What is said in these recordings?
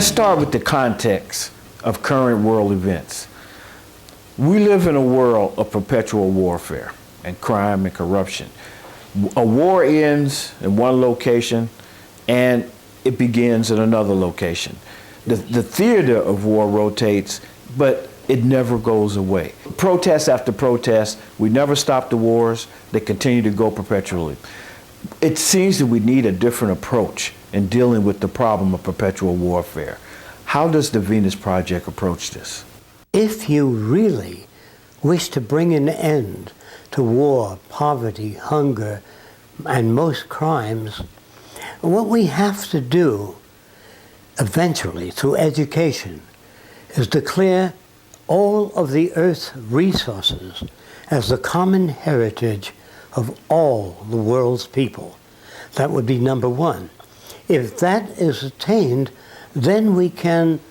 Let's start with the context of current world events. We live in a world of perpetual warfare and crime and corruption. A war ends in one location and it begins in another location. The theater of war rotates, but it never goes away. Protest after protest, we never stop the wars, they continue to go perpetually. It seems that we need a different approach in dealing with the problem of perpetual warfare. How does the Venus Project approach this? If you really wish to bring an end to war, poverty, hunger, and most crimes, what we have to do eventually through education is declare all of the Earth's resources as the common heritage of all the world's people. That would be number one. If that is attained, then we can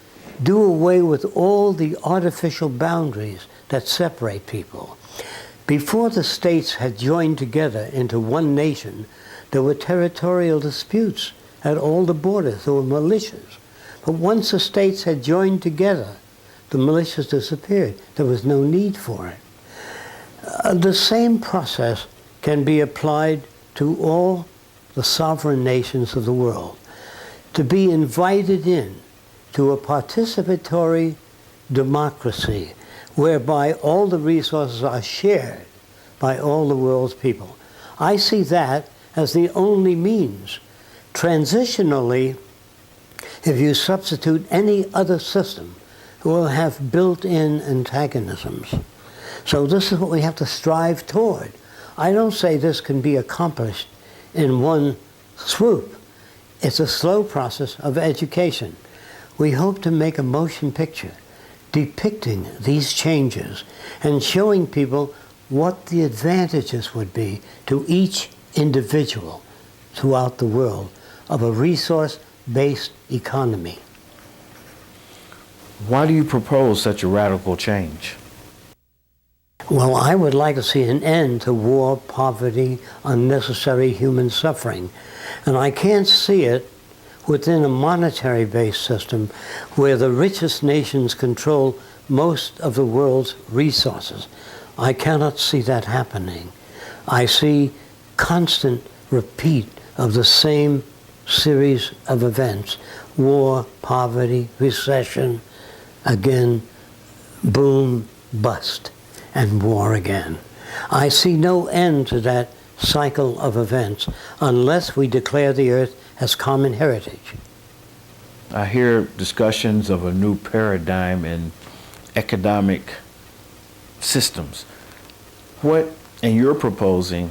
do away with all the artificial boundaries that separate people. Before the states had joined together into one nation, there were territorial disputes at all the borders. There were militias. But once the states had joined together, the militias disappeared. There was no need for it. The same process can be applied to all the sovereign nations of the world. To be invited in to a participatory democracy whereby all the resources are shared by all the world's people. I see that as the only means. Transitionally, if you substitute any other system, it will have built-in antagonisms. So this is what we have to strive toward. I don't say this can be accomplished in one swoop. It's a slow process of education. We hope to make a motion picture depicting these changes and showing people what the advantages would be to each individual throughout the world of a resource-based economy. Why do you propose such a radical change? Well, I would like to see an end to war, poverty, unnecessary human suffering. And I can't see it within a monetary-based system where the richest nations control most of the world's resources. I cannot see that happening. I see constant repeat of the same series of events: war, poverty, recession, again, boom, bust, and war again. I see no end to that cycle of events unless we declare the earth as common heritage. I hear discussions of a new paradigm in economic systems. And you're proposing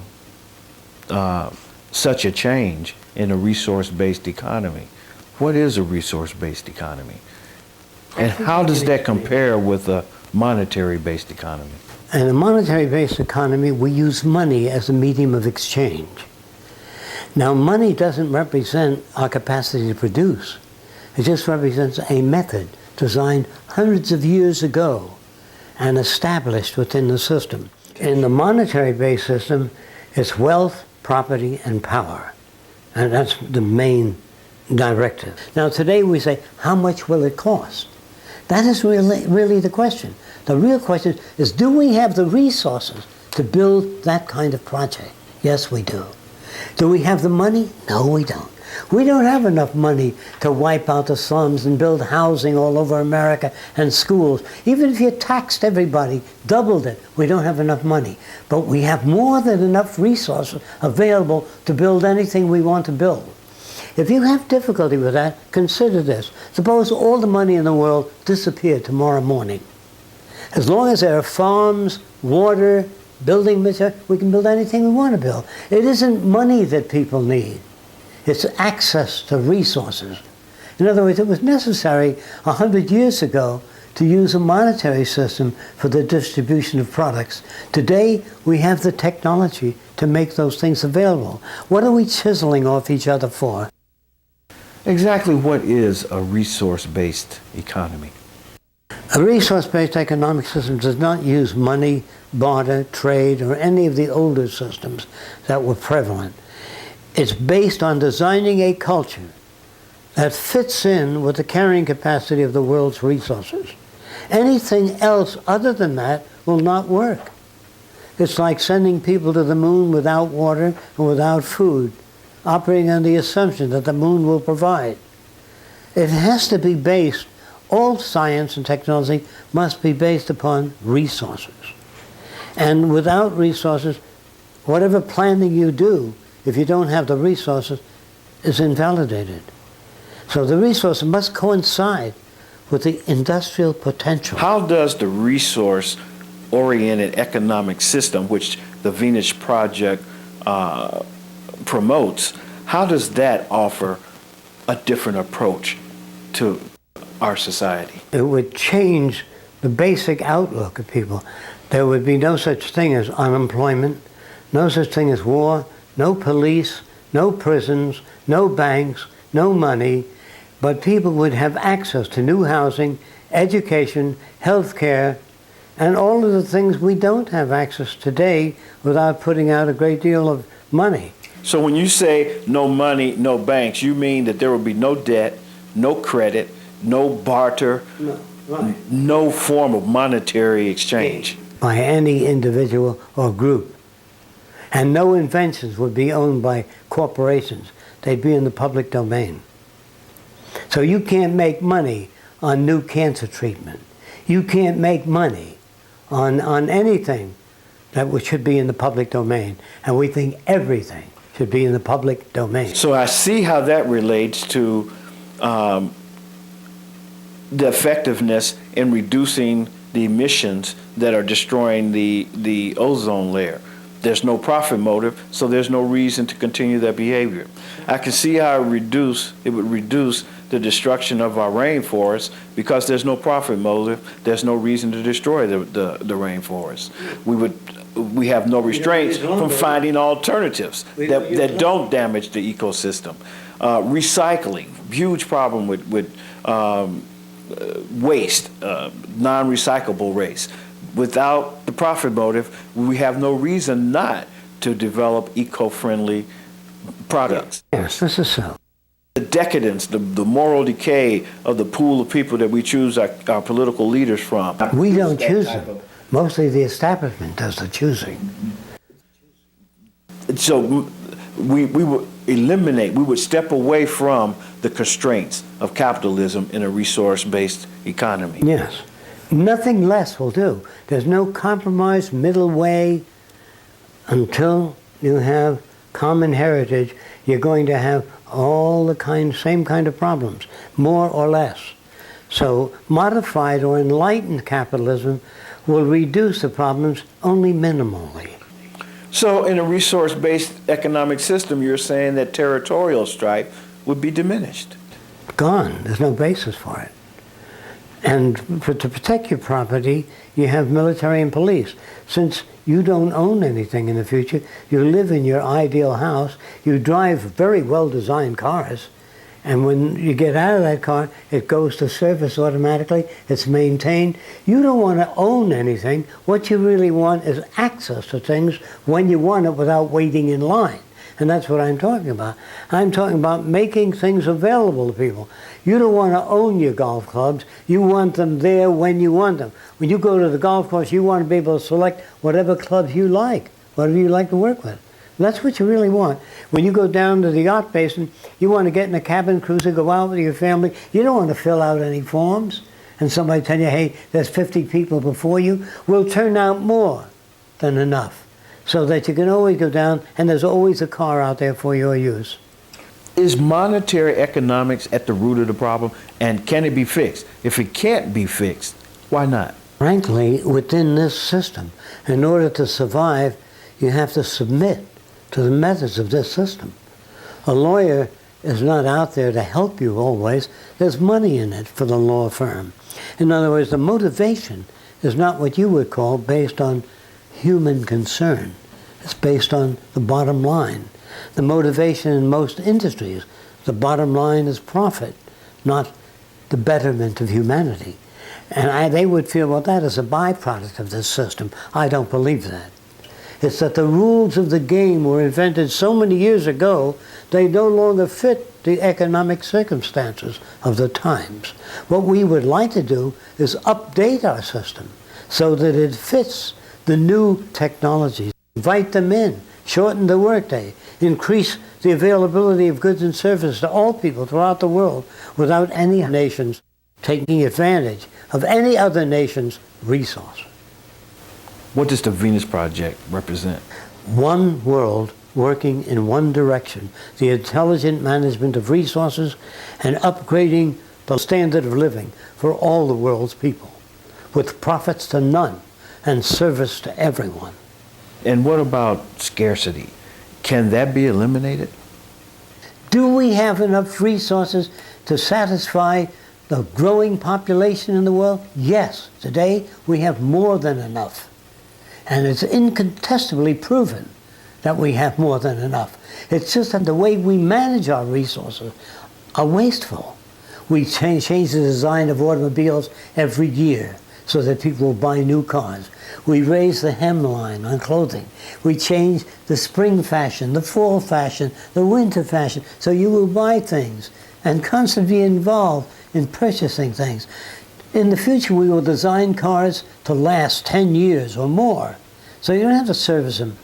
such a change in a resource-based economy. What is a resource-based economy? And how does that compare with a monetary-based economy? In a monetary-based economy, we use money as a medium of exchange. Now, money doesn't represent our capacity to produce. It just represents a method designed hundreds of years ago and established within the system. In the monetary-based system, it's wealth, property, and power. And that's the main directive. Now, today we say, how much will it cost? That is really the question. The real question is, do we have the resources to build that kind of project? Yes, we do. Do we have the money? No, we don't. We don't have enough money to wipe out the slums and build housing all over America and schools. Even if you taxed everybody, doubled it, we don't have enough money. But we have more than enough resources available to build anything we want to build. If you have difficulty with that, consider this. Suppose all the money in the world disappeared tomorrow morning. As long as there are farms, water, building material, we can build anything we want to build. It isn't money that people need. It's access to resources. In other words, it was necessary 100 years ago to use a monetary system for the distribution of products. Today, we have the technology to make those things available. What are we chiseling off each other for? Exactly what is a resource-based economy? A resource-based economic system does not use money, barter, trade, or any of the older systems that were prevalent. It's based on designing a culture that fits in with the carrying capacity of the world's resources. Anything else other than that will not work. It's like sending people to the moon without water and without food, operating on the assumption that the moon will provide. It has to be based, all science and technology must be based upon resources. And without resources, whatever planning you do, if you don't have the resources, is invalidated. So the resources must coincide with the industrial potential. How does the resource-oriented economic system, which the Venus Project promotes, how does that offer a different approach to our society? It would change the basic outlook of people. There would be no such thing as unemployment, no such thing as war, no police, no prisons, no banks, no money, but people would have access to new housing, education, health care, and all of the things we don't have access today without putting out a great deal of money. So when you say no money, no banks, you mean that there will be no debt, no credit, no barter, no form of monetary exchange By any individual or group. And no inventions would be owned by corporations. They'd be in the public domain. So you can't make money on new cancer treatment. You can't make money on anything that should be in the public domain. And we think everything should be in the public domain. So I see how that relates to the effectiveness in reducing the emissions that are destroying the ozone layer. There's no profit motive, so there's no reason to continue that behavior. I can see how it would reduce the destruction of our rainforests because there's no profit motive. There's no reason to destroy the rainforest. We have no restraints from finding alternatives that don't damage the ecosystem. Recycling, huge problem with waste, non-recyclable waste. Without the profit motive, we have no reason not to develop eco-friendly products. Yes, this is so. The decadence, the moral decay of the pool of people that we choose our political leaders from. We don't choose them. Mostly the establishment does the choosing. So we would eliminate, we would step away from the constraints of capitalism in a resource-based economy. Yes. Nothing less will do. There's no compromise middle way. Until you have common heritage, you're going to have all the same kind of problems, more or less. So modified or enlightened capitalism will reduce the problems only minimally. So in a resource-based economic system, you're saying that territorial strife would be diminished. Gone. There's no basis for it. And to protect your property, you have military and police. Since you don't own anything in the future, you live in your ideal house, you drive very well-designed cars, and when you get out of that car, it goes to service automatically, it's maintained. You don't want to own anything. What you really want is access to things when you want it without waiting in line. And that's what I'm talking about. I'm talking about making things available to people. You don't want to own your golf clubs. You want them there when you want them. When you go to the golf course, you want to be able to select whatever clubs you like, whatever you like to work with. And that's what you really want. When you go down to the yacht basin, you want to get in a cabin cruiser, go out with your family. You don't want to fill out any forms. And somebody tell you, hey, there's 50 people before you. We'll turn out more than enough, so that you can always go down, and there's always a car out there for your use. Is monetary economics at the root of the problem, and can it be fixed? If it can't be fixed, why not? Frankly, within this system, in order to survive, you have to submit to the methods of this system. A lawyer is not out there to help you always. There's money in it for the law firm. In other words, the motivation is not what you would call based on human concern. It's based on the bottom line. The motivation in most industries, the bottom line is profit, not the betterment of humanity. And they would feel, well, that is a byproduct of this system. I don't believe that. It's that the rules of the game were invented so many years ago, they no longer fit the economic circumstances of the times. What we would like to do is update our system so that it fits the new technologies. Invite them in, shorten the workday, increase the availability of goods and services to all people throughout the world without any nations taking advantage of any other nation's resource. What does the Venus Project represent? One world working in one direction, the intelligent management of resources and upgrading the standard of living for all the world's people, with profits to none and service to everyone. And what about scarcity? Can that be eliminated? Do we have enough resources to satisfy the growing population in the world? Yes. Today we have more than enough. And it's incontestably proven that we have more than enough. It's just that the way we manage our resources are wasteful. We change the design of automobiles every year so that people will buy new cars. We raise the hemline on clothing. We change the spring fashion, the fall fashion, the winter fashion, so you will buy things and constantly be involved in purchasing things. In the future, we will design cars to last 10 years or more, so you don't have to service them.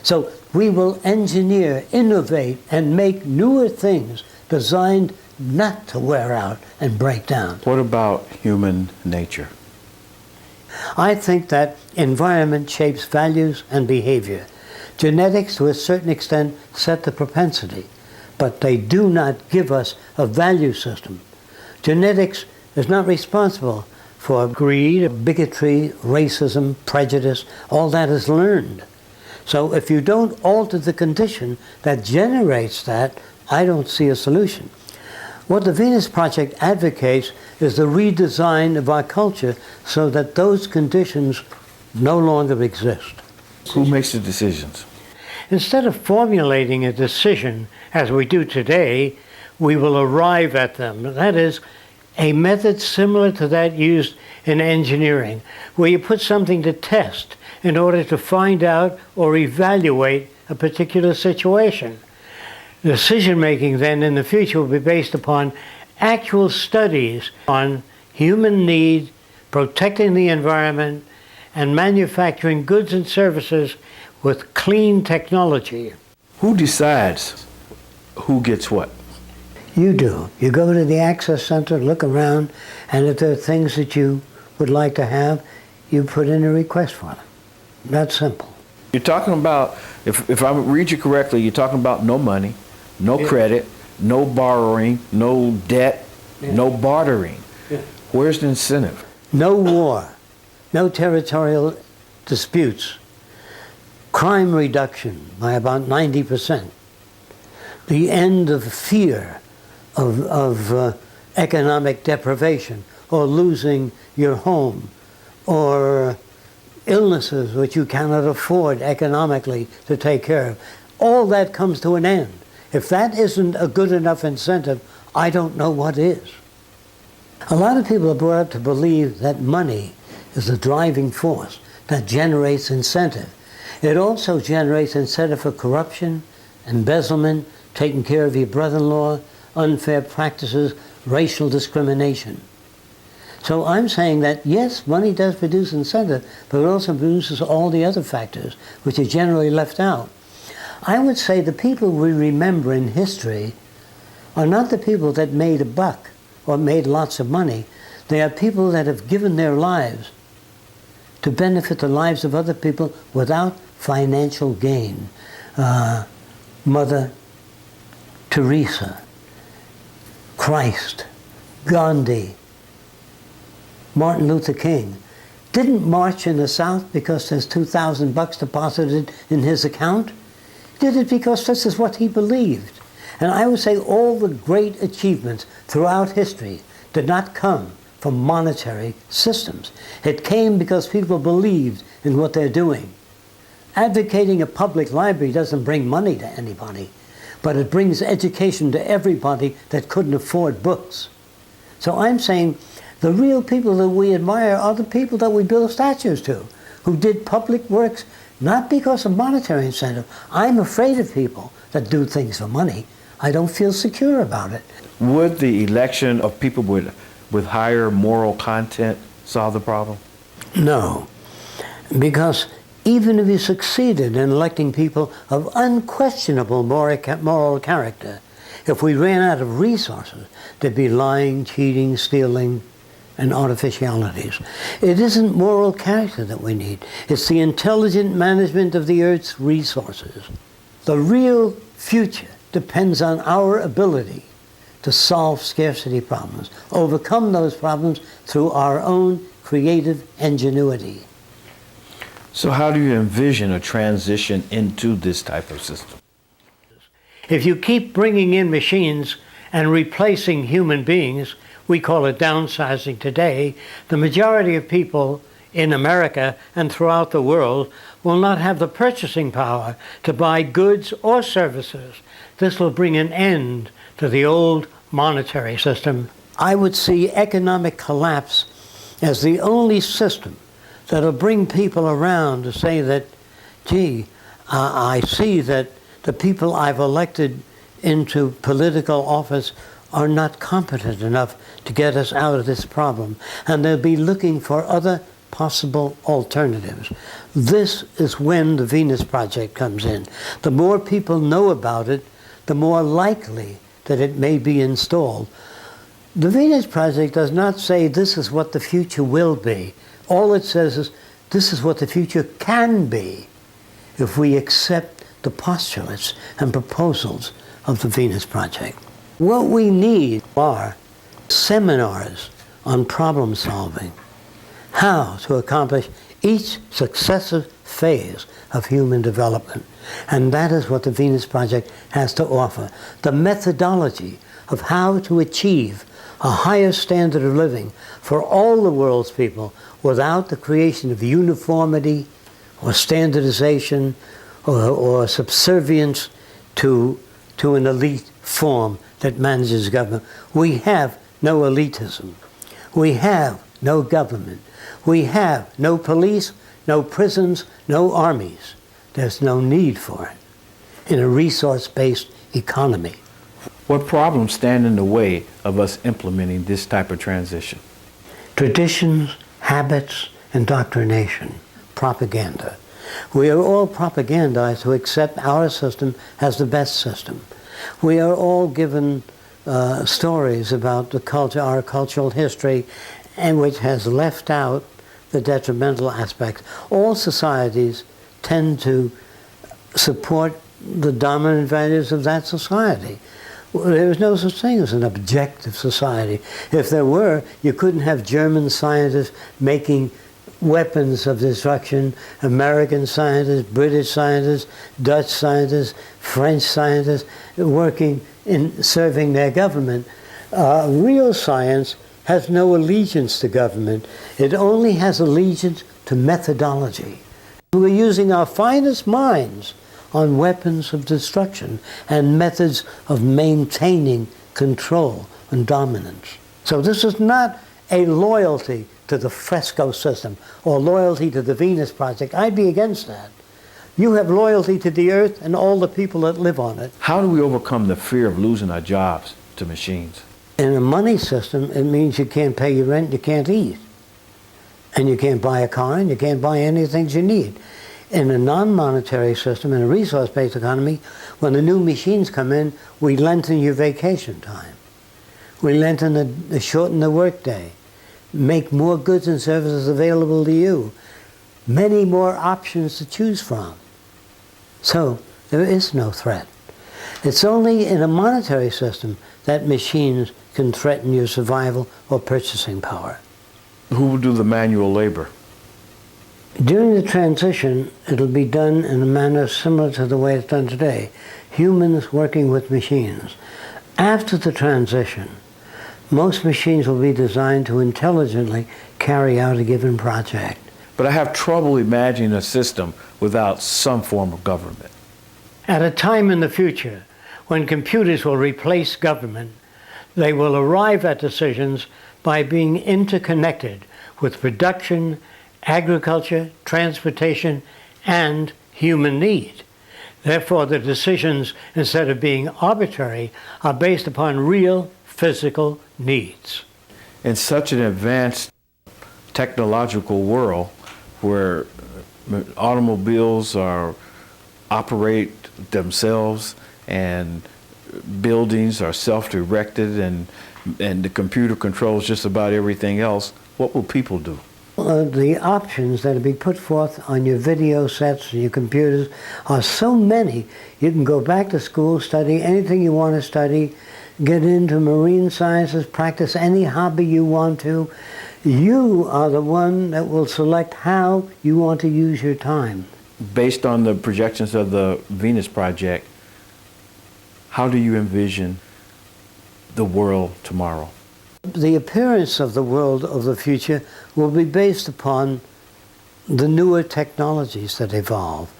So we will engineer, innovate, and make newer things designed not to wear out and break down. What about human nature? I think that environment shapes values and behavior. Genetics, to a certain extent, set the propensity, but they do not give us a value system. Genetics is not responsible for greed, bigotry, racism, prejudice. All that is learned. So if you don't alter the condition that generates that, I don't see a solution. What the Venus Project advocates is the redesign of our culture so that those conditions no longer exist. Who makes the decisions? Instead of formulating a decision, as we do today, we will arrive at them. That is, a method similar to that used in engineering, where you put something to test in order to find out or evaluate a particular situation. Decision-making then in the future will be based upon actual studies on human need, protecting the environment, and manufacturing goods and services with clean technology. Who decides who gets what? You do. You go to the Access Center, look around, and if there are things that you would like to have, you put in a request for them. That's simple. You're talking about, if I read you correctly, you're talking about no money, no credit, no borrowing, no debt, no bartering. Where's the incentive? No war, no territorial disputes, crime reduction by about 90%, the end of fear of economic deprivation or losing your home or illnesses which you cannot afford economically to take care of. All that comes to an end. If that isn't a good enough incentive, I don't know what is. A lot of people are brought up to believe that money is the driving force that generates incentive. It also generates incentive for corruption, embezzlement, taking care of your brother-in-law, unfair practices, racial discrimination. So I'm saying that, yes, money does produce incentive, but it also produces all the other factors, which are generally left out. I would say the people we remember in history are not the people that made a buck or made lots of money. They are people that have given their lives to benefit the lives of other people without financial gain. Mother Teresa, Christ, Gandhi, Martin Luther King didn't march in the South because there's $2,000 deposited in his account. He did it because this is what he believed. And I would say all the great achievements throughout history did not come from monetary systems. It came because people believed in what they're doing. Advocating a public library doesn't bring money to anybody, but it brings education to everybody that couldn't afford books. So I'm saying the real people that we admire are the people that we build statues to, who did public works not because of monetary incentive. I'm afraid of people that do things for money. I don't feel secure about it. Would the election of people with higher moral content solve the problem? No, because even if you succeeded in electing people of unquestionable moral character, if we ran out of resources, there'd be lying, cheating, stealing, and artificialities. It isn't moral character that we need. It's the intelligent management of the Earth's resources. The real future depends on our ability to solve scarcity problems, overcome those problems through our own creative ingenuity. So how do you envision a transition into this type of system? If you keep bringing in machines and replacing human beings, we call it downsizing today, the majority of people in America and throughout the world will not have the purchasing power to buy goods or services. This will bring an end to the old monetary system. I would see economic collapse as the only system that'll bring people around to say that, gee, I see that the people I've elected into political office are not competent enough to get us out of this problem, and they'll be looking for other possible alternatives. This is when the Venus Project comes in. The more people know about it, the more likely that it may be installed. The Venus Project does not say this is what the future will be. All it says is this is what the future can be if we accept the postulates and proposals of the Venus Project. What we need are seminars on problem solving, how to accomplish each successive phase of human development. And that is what the Venus Project has to offer. The methodology of how to achieve a higher standard of living for all the world's people without the creation of uniformity or standardization or subservience to an elite form that manages government. We have no elitism. We have no government. We have no police, no prisons, no armies. There's no need for it in a resource-based economy. What problems stand in the way of us implementing this type of transition? Traditions, habits, indoctrination, propaganda. We are all propagandized to accept our system as the best system. We are all given stories about the culture, our cultural history, and which has left out the detrimental aspects. All societies tend to support the dominant values of that society. There is no such thing as an objective society. If there were, you couldn't have German scientists making weapons of destruction, American scientists, British scientists, Dutch scientists, French scientists working in serving their government. Real science has no allegiance to government. It only has allegiance to methodology. We're using our finest minds on weapons of destruction and methods of maintaining control and dominance. So this is not a loyalty to the Fresco system or loyalty to the Venus Project. I'd be against that. You have loyalty to the earth and all the people that live on it. How do we overcome the fear of losing our jobs to machines? In a money system, it means you can't pay your rent, you can't eat. And you can't buy a car, and you can't buy anything you need. In a non-monetary system, in a resource-based economy, when the new machines come in, we lengthen your vacation time. We shorten the workday, make more goods and services available to you, many more options to choose from. So there is no threat. It's only in a monetary system that machines can threaten your survival or purchasing power. Who will do the manual labor? During the transition, it'll be done in a manner similar to the way it's done today. Humans working with machines. After the transition, most machines will be designed to intelligently carry out a given project. But I have trouble imagining a system without some form of government. At a time in the future when computers will replace government, they will arrive at decisions by being interconnected with production, agriculture, transportation, and human need. Therefore, the decisions, instead of being arbitrary, are based upon real physical needs. In such an advanced technological world where automobiles operate themselves and buildings are self-directed and the computer controls just about everything else, what will people do? The options that are being put forth on your video sets and your computers are so many. You can go back to school, study anything you want to study, get into marine sciences, practice any hobby you want to. You are the one that will select how you want to use your time. Based on the projections of the Venus Project, how do you envision the world tomorrow? The appearance of the world of the future will be based upon the newer technologies that evolve.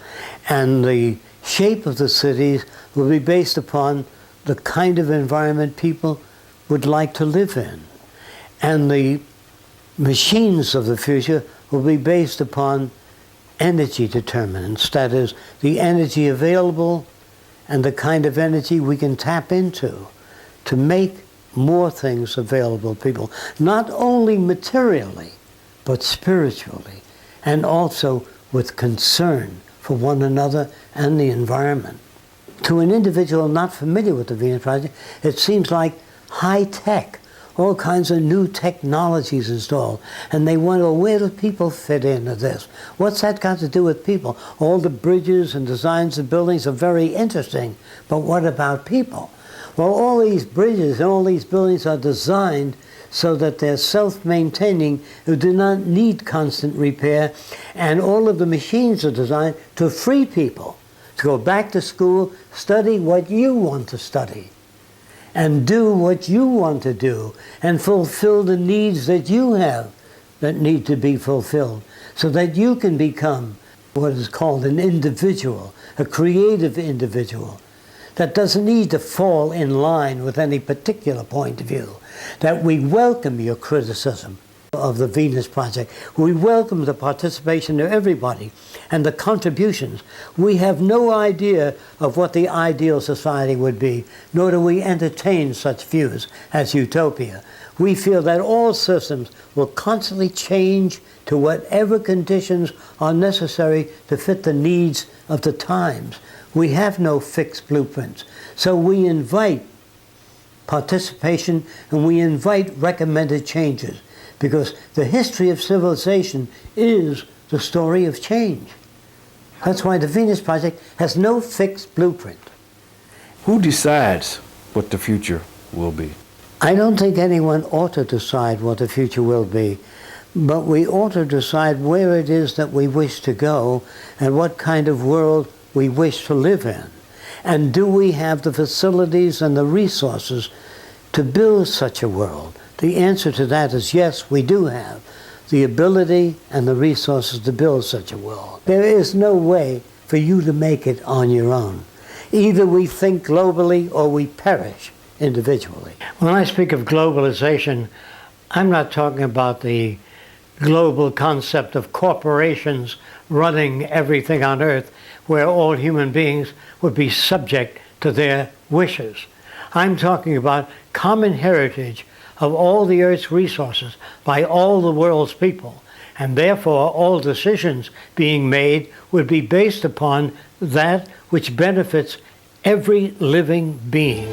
And the shape of the cities will be based upon the kind of environment people would like to live in. And the machines of the future will be based upon energy determinants, that is, the energy available and the kind of energy we can tap into to make more things available to people, not only materially, but spiritually, and also with concern for one another and the environment. To an individual not familiar with the Venus Project, it seems like high tech, all kinds of new technologies installed, and they wonder, where do people fit into this? What's that got to do with people? All the bridges and designs of buildings are very interesting, but what about people? Well, all these bridges and all these buildings are designed so that they're self-maintaining, who do not need constant repair, and all of the machines are designed to free people to go back to school, study what you want to study, and do what you want to do, and fulfill the needs that you have that need to be fulfilled, so that you can become what is called an individual, a creative individual, that doesn't need to fall in line with any particular point of view, that we welcome your criticism of the Venus Project. We welcome the participation of everybody and the contributions. We have no idea of what the ideal society would be, nor do we entertain such views as utopia. We feel that all systems will constantly change to whatever conditions are necessary to fit the needs of the times. We have no fixed blueprints. So we invite participation and we invite recommended changes, because the history of civilization is the story of change. That's why the Venus Project has no fixed blueprint. Who decides what the future will be? I don't think anyone ought to decide what the future will be, but we ought to decide where it is that we wish to go and what kind of world we wish to live in. And do we have the facilities and the resources to build such a world? The answer to that is yes, we do have the ability and the resources to build such a world. There is no way for you to make it on your own. Either we think globally or we perish individually. When I speak of globalization, I'm not talking about the global concept of corporations running everything on Earth, where all human beings would be subject to their wishes. I'm talking about common heritage of all the Earth's resources by all the world's people, and therefore all decisions being made would be based upon that which benefits every living being.